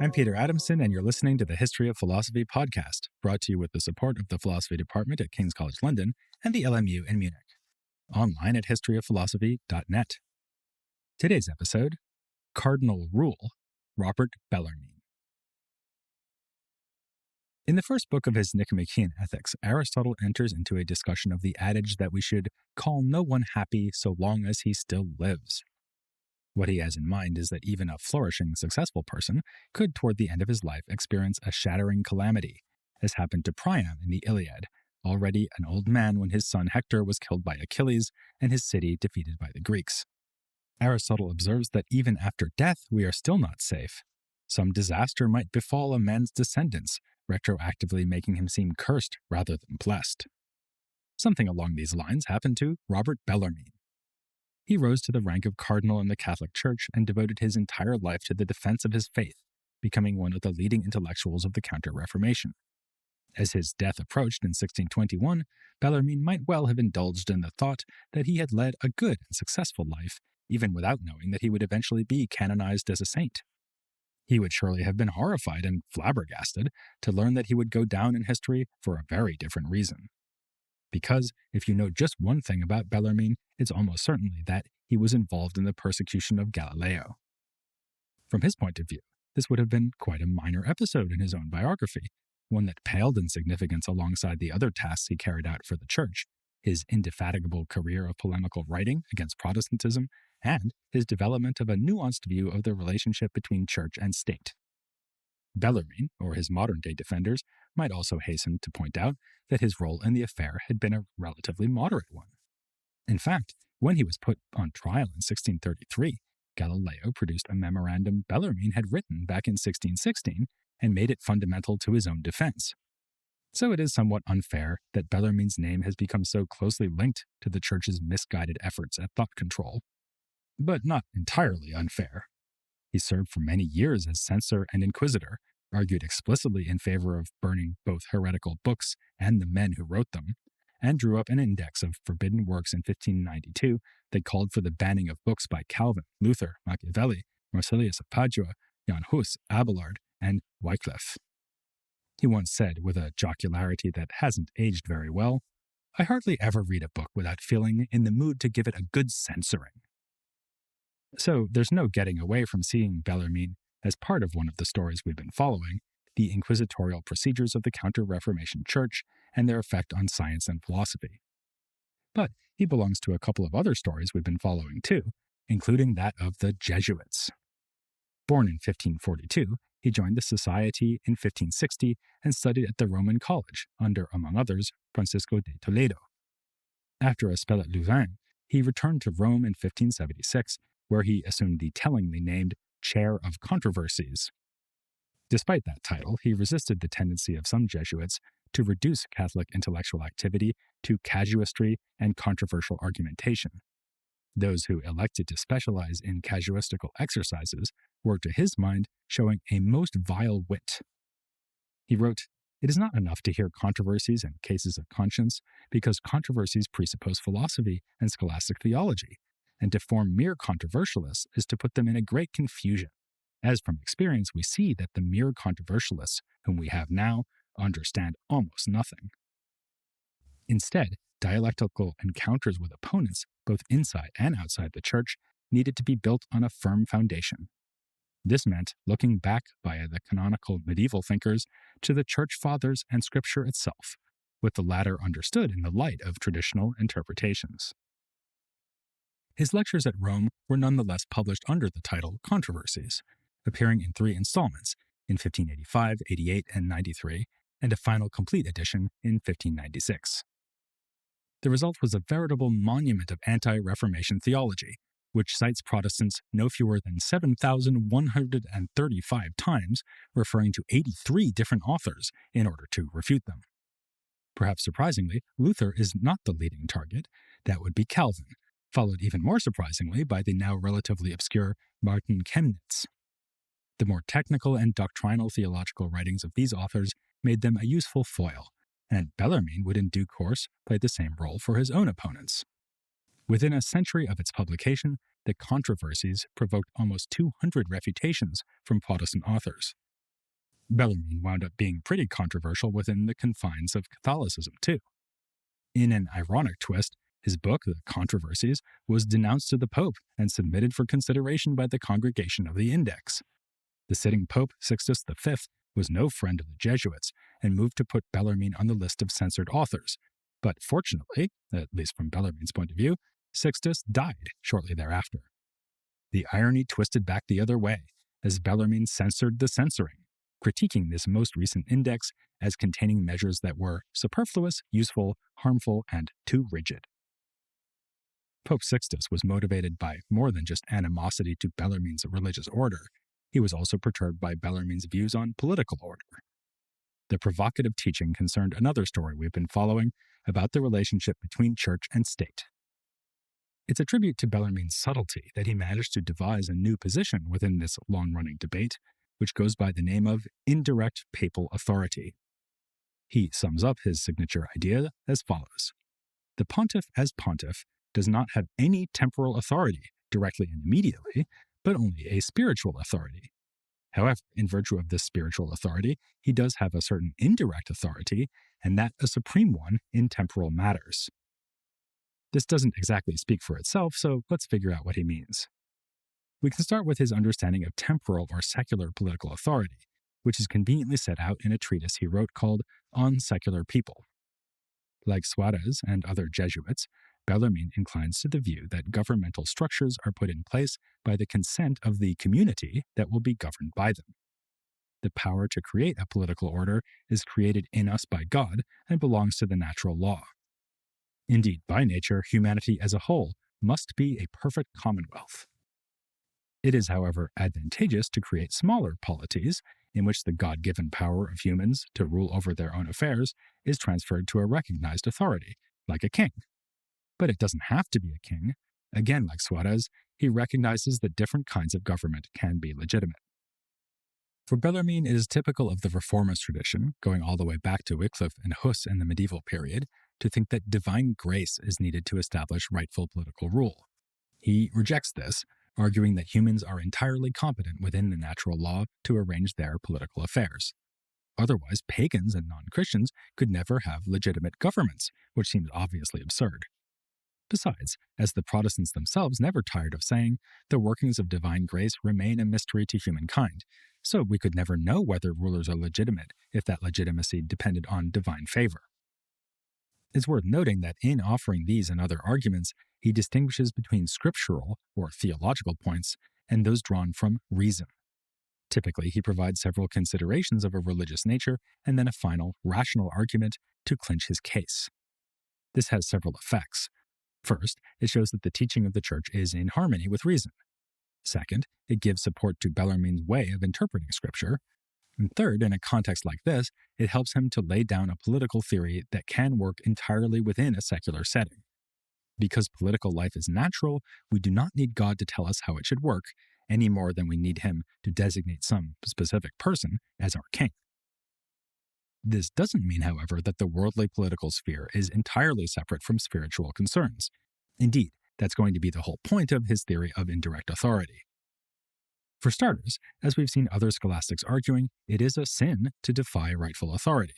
I'm Peter Adamson, and you're listening to the History of Philosophy podcast, brought to you with the support of the Philosophy Department at King's College London and the LMU in Munich. Online at historyofphilosophy.net. Today's episode, Cardinal Rule, Robert Bellarmine. In the first book of his Nicomachean Ethics, Aristotle enters into a discussion of the adage that we should call no one happy so long as he still lives. What he has in mind is that even a flourishing, successful person could, toward the end of his life, experience a shattering calamity, as happened to Priam in the Iliad, already an old man when his son Hector was killed by Achilles and his city defeated by the Greeks. Aristotle observes that even after death, we are still not safe. Some disaster might befall a man's descendants, retroactively making him seem cursed rather than blessed. Something along these lines happened to Robert Bellarmine. He rose to the rank of cardinal in the Catholic Church and devoted his entire life to the defense of his faith, becoming one of the leading intellectuals of the Counter-Reformation. As his death approached in 1621, Bellarmine might well have indulged in the thought that he had led a good and successful life, even without knowing that he would eventually be canonized as a saint. He would surely have been horrified and flabbergasted to learn that he would go down in history for a very different reason. Because, if you know just one thing about Bellarmine, it's almost certainly that he was involved in the persecution of Galileo. From his point of view, this would have been quite a minor episode in his own biography, one that paled in significance alongside the other tasks he carried out for the Church, his indefatigable career of polemical writing against Protestantism, and his development of a nuanced view of the relationship between church and state. Bellarmine, or his modern-day defenders, might also hasten to point out that his role in the affair had been a relatively moderate one. In fact, when he was put on trial in 1633, Galileo produced a memorandum Bellarmine had written back in 1616 and made it fundamental to his own defense. So it is somewhat unfair that Bellarmine's name has become so closely linked to the Church's misguided efforts at thought control. But not entirely unfair. He served for many years as censor and inquisitor, argued explicitly in favor of burning both heretical books and the men who wrote them, and drew up an index of forbidden works in 1592 that called for the banning of books by Calvin, Luther, Machiavelli, Marsilius of Padua, Jan Hus, Abelard, and Wycliffe. He once said, with a jocularity that hasn't aged very well, "I hardly ever read a book without feeling in the mood to give it a good censoring." So there's no getting away from seeing Bellarmine as part of one of the stories we've been following, the inquisitorial procedures of the Counter-Reformation Church and their effect on science and philosophy. But he belongs to a couple of other stories we've been following too, including that of the Jesuits. Born in 1542, he joined the Society in 1560 and studied at the Roman College under, among others, Francisco de Toledo. After a spell at Louvain, he returned to Rome in 1576, where he assumed the tellingly named Chair of Controversies. Despite that title, he resisted the tendency of some Jesuits to reduce Catholic intellectual activity to casuistry and controversial argumentation. Those who elected to specialize in casuistical exercises were, to his mind, showing a most vile wit. He wrote, "It is not enough to hear controversies and cases of conscience, because controversies presuppose philosophy and scholastic theology, and to form mere controversialists is to put them in a great confusion, as from experience we see that the mere controversialists whom we have now understand almost nothing." Instead, dialectical encounters with opponents, both inside and outside the Church, needed to be built on a firm foundation. This meant looking back via the canonical medieval thinkers to the Church Fathers and Scripture itself, with the latter understood in the light of traditional interpretations. His lectures at Rome were nonetheless published under the title Controversies, appearing in 3 installments in 1585, 88, and 93, and a final complete edition in 1596. The result was a veritable monument of anti-Reformation theology, which cites Protestants no fewer than 7,135 times, referring to 83 different authors in order to refute them. Perhaps surprisingly, Luther is not the leading target. That would be Calvin, followed even more surprisingly by the now relatively obscure Martin Chemnitz. The more technical and doctrinal theological writings of these authors made them a useful foil, and Bellarmine would in due course play the same role for his own opponents. Within a century of its publication, the Controversies provoked almost 200 refutations from Protestant authors, Bellarmine wound up being pretty controversial within the confines of Catholicism, too. In an ironic twist, his book, The Controversies, was denounced to the Pope and submitted for consideration by the Congregation of the Index. The sitting Pope, Sixtus V, was no friend of the Jesuits and moved to put Bellarmine on the list of censored authors. But fortunately, at least from Bellarmine's point of view, Sixtus died shortly thereafter. The irony twisted back the other way, as Bellarmine censored the censoring, critiquing this most recent index as containing measures that were superfluous, useful, harmful, and too rigid. Pope Sixtus was motivated by more than just animosity to Bellarmine's religious order. He was also perturbed by Bellarmine's views on political order. The provocative teaching concerned another story we've been following about the relationship between church and state. It's a tribute to Bellarmine's subtlety that he managed to devise a new position within this long-running debate, which goes by the name of indirect papal authority. He sums up his signature idea as follows. The pontiff as pontiff does not have any temporal authority directly and immediately, but only a spiritual authority. However, in virtue of this spiritual authority, he does have a certain indirect authority, and that a supreme one in temporal matters. This doesn't exactly speak for itself, so let's figure out what he means. We can start with his understanding of temporal or secular political authority, which is conveniently set out in a treatise he wrote called On Secular People. Like Suarez and other Jesuits, Bellarmine inclines to the view that governmental structures are put in place by the consent of the community that will be governed by them. The power to create a political order is created in us by God and belongs to the natural law. Indeed, by nature, humanity as a whole must be a perfect commonwealth. It is, however, advantageous to create smaller polities in which the God-given power of humans to rule over their own affairs is transferred to a recognized authority, like a king. But it doesn't have to be a king. Again, like Suarez, he recognizes that different kinds of government can be legitimate. For Bellarmine, it is typical of the reformist tradition, going all the way back to Wycliffe and Huss in the medieval period, to think that divine grace is needed to establish rightful political rule. He rejects this, arguing that humans are entirely competent within the natural law to arrange their political affairs. Otherwise, pagans and non-Christians could never have legitimate governments, which seems obviously absurd. Besides, as the Protestants themselves never tired of saying, the workings of divine grace remain a mystery to humankind, so we could never know whether rulers are legitimate if that legitimacy depended on divine favor. It's worth noting that in offering these and other arguments, he distinguishes between scriptural or theological points and those drawn from reason. Typically, he provides several considerations of a religious nature and then a final rational argument to clinch his case. This has several effects. First, it shows that the teaching of the Church is in harmony with reason. Second, it gives support to Bellarmine's way of interpreting Scripture. And third, in a context like this, it helps him to lay down a political theory that can work entirely within a secular setting. Because political life is natural, we do not need God to tell us how it should work, any more than we need him to designate some specific person as our king. This doesn't mean, however, that the worldly political sphere is entirely separate from spiritual concerns. Indeed, that's going to be the whole point of his theory of indirect authority. For starters, as we've seen other scholastics arguing, it is a sin to defy rightful authority.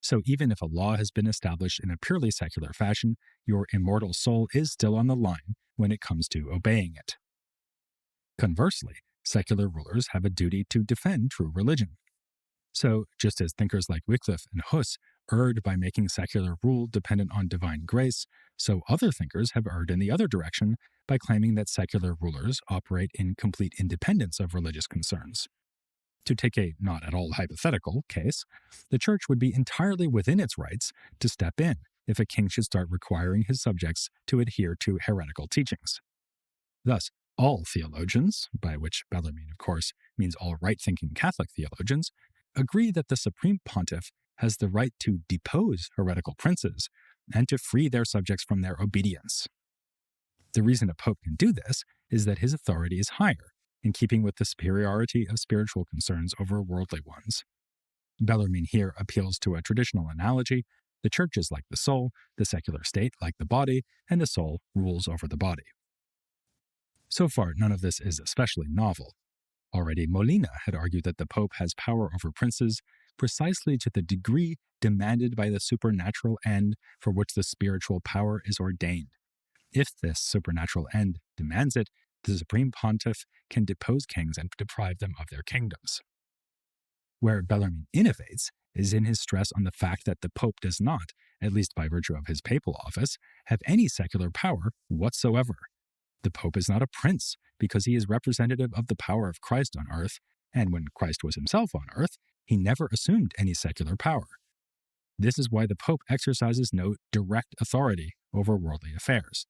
So even if a law has been established in a purely secular fashion, your immortal soul is still on the line when it comes to obeying it. Conversely, secular rulers have a duty to defend true religion. So, just as thinkers like Wycliffe and Huss erred by making secular rule dependent on divine grace, so other thinkers have erred in the other direction by claiming that secular rulers operate in complete independence of religious concerns. To take a not at all hypothetical case, the Church would be entirely within its rights to step in if a king should start requiring his subjects to adhere to heretical teachings. Thus, all theologians, by which Bellarmine, of course, means all right-thinking Catholic theologians, agree that the Supreme Pontiff has the right to depose heretical princes and to free their subjects from their obedience. The reason a pope can do this is that his authority is higher, in keeping with the superiority of spiritual concerns over worldly ones. Bellarmine here appeals to a traditional analogy. The Church is like the soul, the secular state like the body, and the soul rules over the body. So far, none of this is especially novel. Already Molina had argued that the Pope has power over princes precisely to the degree demanded by the supernatural end for which the spiritual power is ordained. If this supernatural end demands it, the Supreme Pontiff can depose kings and deprive them of their kingdoms. Where Bellarmine innovates is in his stress on the fact that the Pope does not, at least by virtue of his papal office, have any secular power whatsoever. The Pope is not a prince because he is representative of the power of Christ on earth, and when Christ was himself on earth, he never assumed any secular power. This is why the Pope exercises no direct authority over worldly affairs.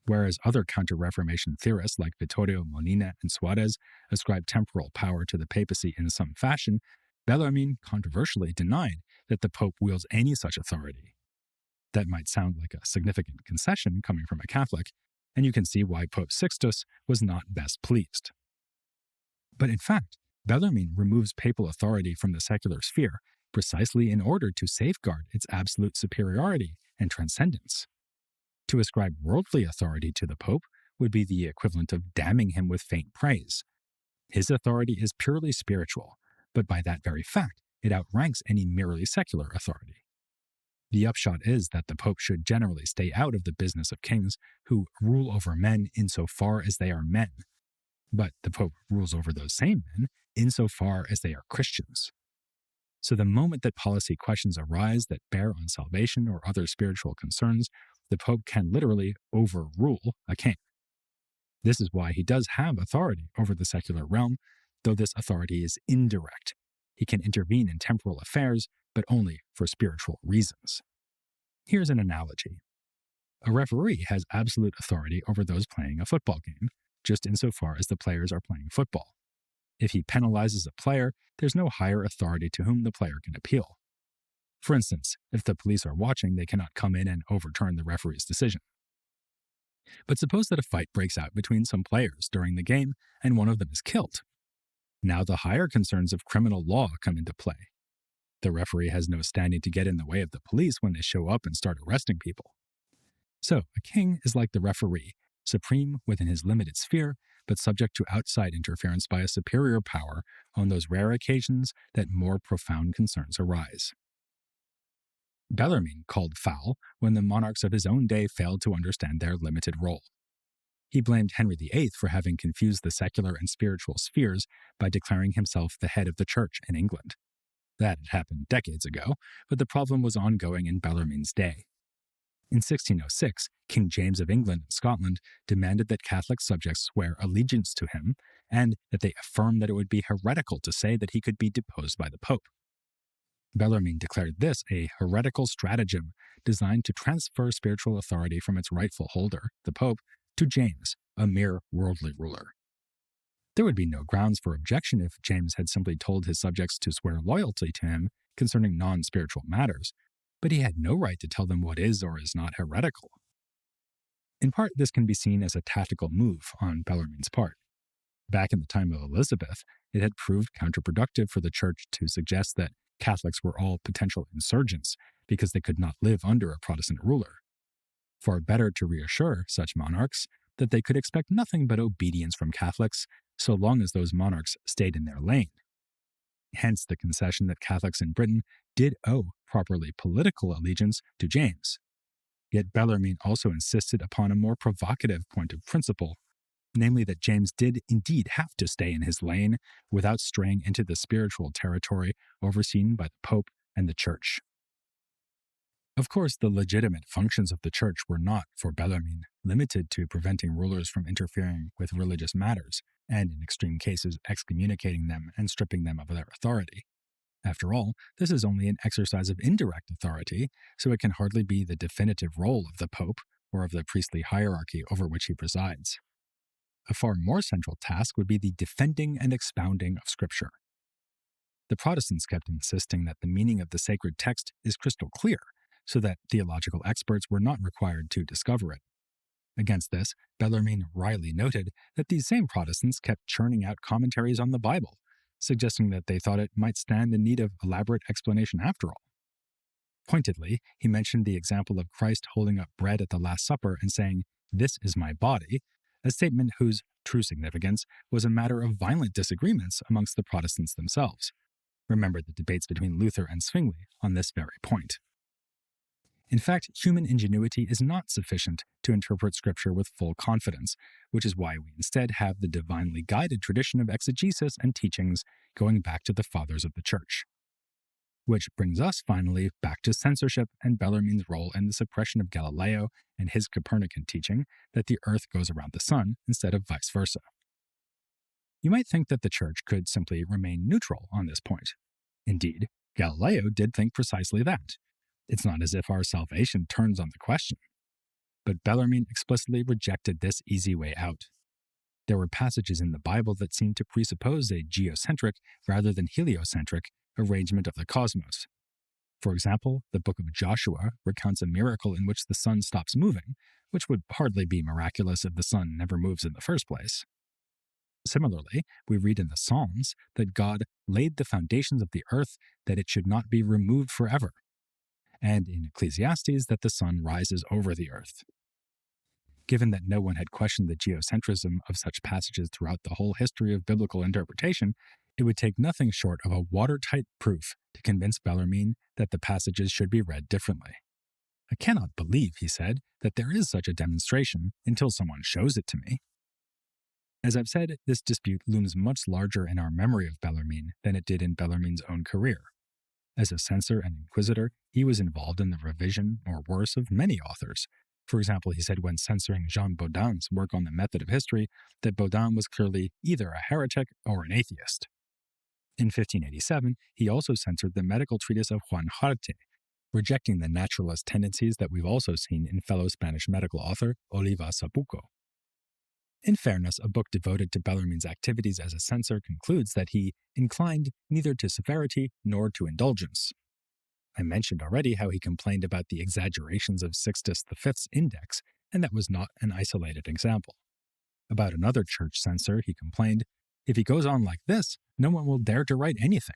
Whereas other Counter-Reformation theorists like Vittorio Molina and Suarez ascribe temporal power to the papacy in some fashion, Bellarmine controversially denied that the Pope wields any such authority. That might sound like a significant concession coming from a Catholic, and you can see why Pope Sixtus was not best pleased. But in fact, Bellarmine removes papal authority from the secular sphere precisely in order to safeguard its absolute superiority and transcendence. To ascribe worldly authority to the Pope would be the equivalent of damning him with faint praise. His authority is purely spiritual, but by that very fact, it outranks any merely secular authority. The upshot is that the Pope should generally stay out of the business of kings who rule over men insofar as they are men. But the Pope rules over those same men insofar as they are Christians. So the moment that policy questions arise that bear on salvation or other spiritual concerns, the Pope can literally overrule a king. This is why he does have authority over the secular realm, though this authority is indirect. He can intervene in temporal affairs, but only for spiritual reasons. Here's an analogy. A referee has absolute authority over those playing a football game, just insofar as the players are playing football. If he penalizes a player, there's no higher authority to whom the player can appeal. For instance, if the police are watching, they cannot come in and overturn the referee's decision. But suppose that a fight breaks out between some players during the game and one of them is killed. Now the higher concerns of criminal law come into play. The referee has no standing to get in the way of the police when they show up and start arresting people. So, a king is like the referee, supreme within his limited sphere, but subject to outside interference by a superior power on those rare occasions that more profound concerns arise. Bellarmine called foul when the monarchs of his own day failed to understand their limited role. He blamed Henry VIII for having confused the secular and spiritual spheres by declaring himself the head of the church in England. That had happened decades ago, but the problem was ongoing in Bellarmine's day. In 1606, King James of England and Scotland demanded that Catholic subjects swear allegiance to him, and that they affirm that it would be heretical to say that he could be deposed by the Pope. Bellarmine declared this a heretical stratagem designed to transfer spiritual authority from its rightful holder, the Pope, to James, a mere worldly ruler. There would be no grounds for objection if James had simply told his subjects to swear loyalty to him concerning non-spiritual matters, but he had no right to tell them what is or is not heretical. In part, this can be seen as a tactical move on Bellarmine's part. Back in the time of Elizabeth, it had proved counterproductive for the Church to suggest that Catholics were all potential insurgents because they could not live under a Protestant ruler. Far better to reassure such monarchs that they could expect nothing but obedience from Catholics so long as those monarchs stayed in their lane. Hence the concession that Catholics in Britain did owe properly political allegiance to James. Yet Bellarmine also insisted upon a more provocative point of principle, namely that James did indeed have to stay in his lane without straying into the spiritual territory overseen by the Pope and the Church. Of course, the legitimate functions of the Church were not, for Bellarmine, limited to preventing rulers from interfering with religious matters, and in extreme cases excommunicating them and stripping them of their authority. After all, this is only an exercise of indirect authority, so it can hardly be the definitive role of the Pope or of the priestly hierarchy over which he presides. A far more central task would be the defending and expounding of Scripture. The Protestants kept insisting that the meaning of the sacred text is crystal clear, so that theological experts were not required to discover it. Against this, Bellarmine wryly noted that these same Protestants kept churning out commentaries on the Bible, suggesting that they thought it might stand in need of elaborate explanation after all. Pointedly, he mentioned the example of Christ holding up bread at the Last Supper and saying, "This is my body," a statement whose true significance was a matter of violent disagreements amongst the Protestants themselves. Remember the debates between Luther and Zwingli on this very point. In fact, human ingenuity is not sufficient to interpret Scripture with full confidence, which is why we instead have the divinely guided tradition of exegesis and teachings going back to the fathers of the Church. Which brings us finally back to censorship and Bellarmine's role in the suppression of Galileo and his Copernican teaching that the Earth goes around the Sun instead of vice versa. You might think that the Church could simply remain neutral on this point. Indeed, Galileo did think precisely that. It's not as if our salvation turns on the question. But Bellarmine explicitly rejected this easy way out. There were passages in the Bible that seemed to presuppose a geocentric rather than heliocentric arrangement of the cosmos. For example, the book of Joshua recounts a miracle in which the sun stops moving, which would hardly be miraculous if the sun never moves in the first place. Similarly, we read in the Psalms that God laid the foundations of the earth that it should not be removed forever, and in Ecclesiastes that the sun rises over the earth. Given that no one had questioned the geocentrism of such passages throughout the whole history of biblical interpretation, it would take nothing short of a watertight proof to convince Bellarmine that the passages should be read differently. I cannot believe, he said, that there is such a demonstration until someone shows it to me. As I've said, this dispute looms much larger in our memory of Bellarmine than it did in Bellarmine's own career. As a censor and inquisitor, he was involved in the revision, or worse, of many authors. For example, he said when censoring Jean Baudin's work on the method of history that Baudin was clearly either a heretic or an atheist. In 1587, he also censored the medical treatise of Juan Jarte, rejecting the naturalist tendencies that we've also seen in fellow Spanish medical author Oliva Sapuco. In fairness, a book devoted to Bellarmine's activities as a censor concludes that he inclined neither to severity nor to indulgence. I mentioned already how he complained about the exaggerations of Sixtus V's index, and that was not an isolated example. About another church censor, he complained, "If he goes on like this, no one will dare to write anything."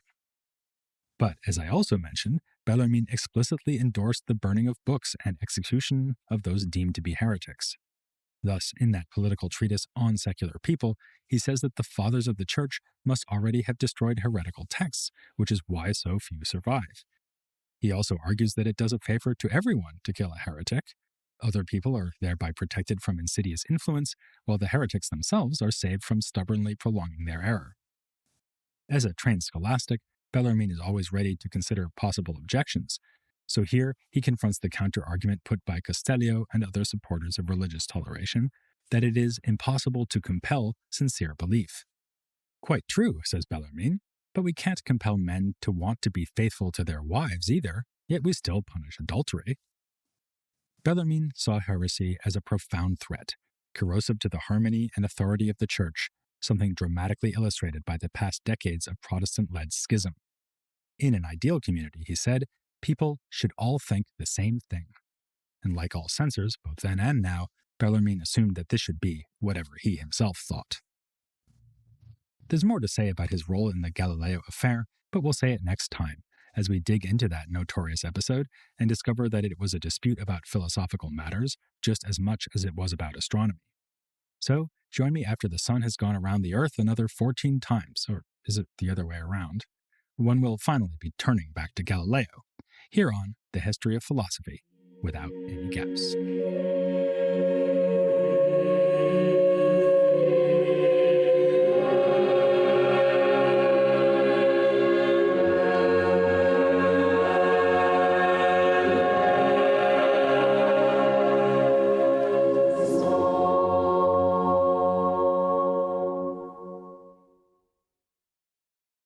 But, as I also mentioned, Bellarmine explicitly endorsed the burning of books and execution of those deemed to be heretics. Thus, in that political treatise On Secular People, he says that the fathers of the Church must already have destroyed heretical texts, which is why so few survive. He also argues that it does a favor to everyone to kill a heretic. Other people are thereby protected from insidious influence, while the heretics themselves are saved from stubbornly prolonging their error. As a trained scholastic, Bellarmine is always ready to consider possible objections. So here, he confronts the counter-argument put by Castellio and other supporters of religious toleration, that it is impossible to compel sincere belief. Quite true, says Bellarmine, but we can't compel men to want to be faithful to their wives either, yet we still punish adultery. Bellarmine saw heresy as a profound threat, corrosive to the harmony and authority of the Church, something dramatically illustrated by the past decades of Protestant-led schism. In an ideal community, he said, people should all think the same thing. And like all censors, both then and now, Bellarmine assumed that this should be whatever he himself thought. There's more to say about his role in the Galileo affair, but we'll say it next time, as we dig into that notorious episode and discover that it was a dispute about philosophical matters just as much as it was about astronomy. So, join me after the sun has gone around the Earth another 14 times, or is it the other way around? When we'll finally be turning back to Galileo, here on The History of Philosophy, without any gaps.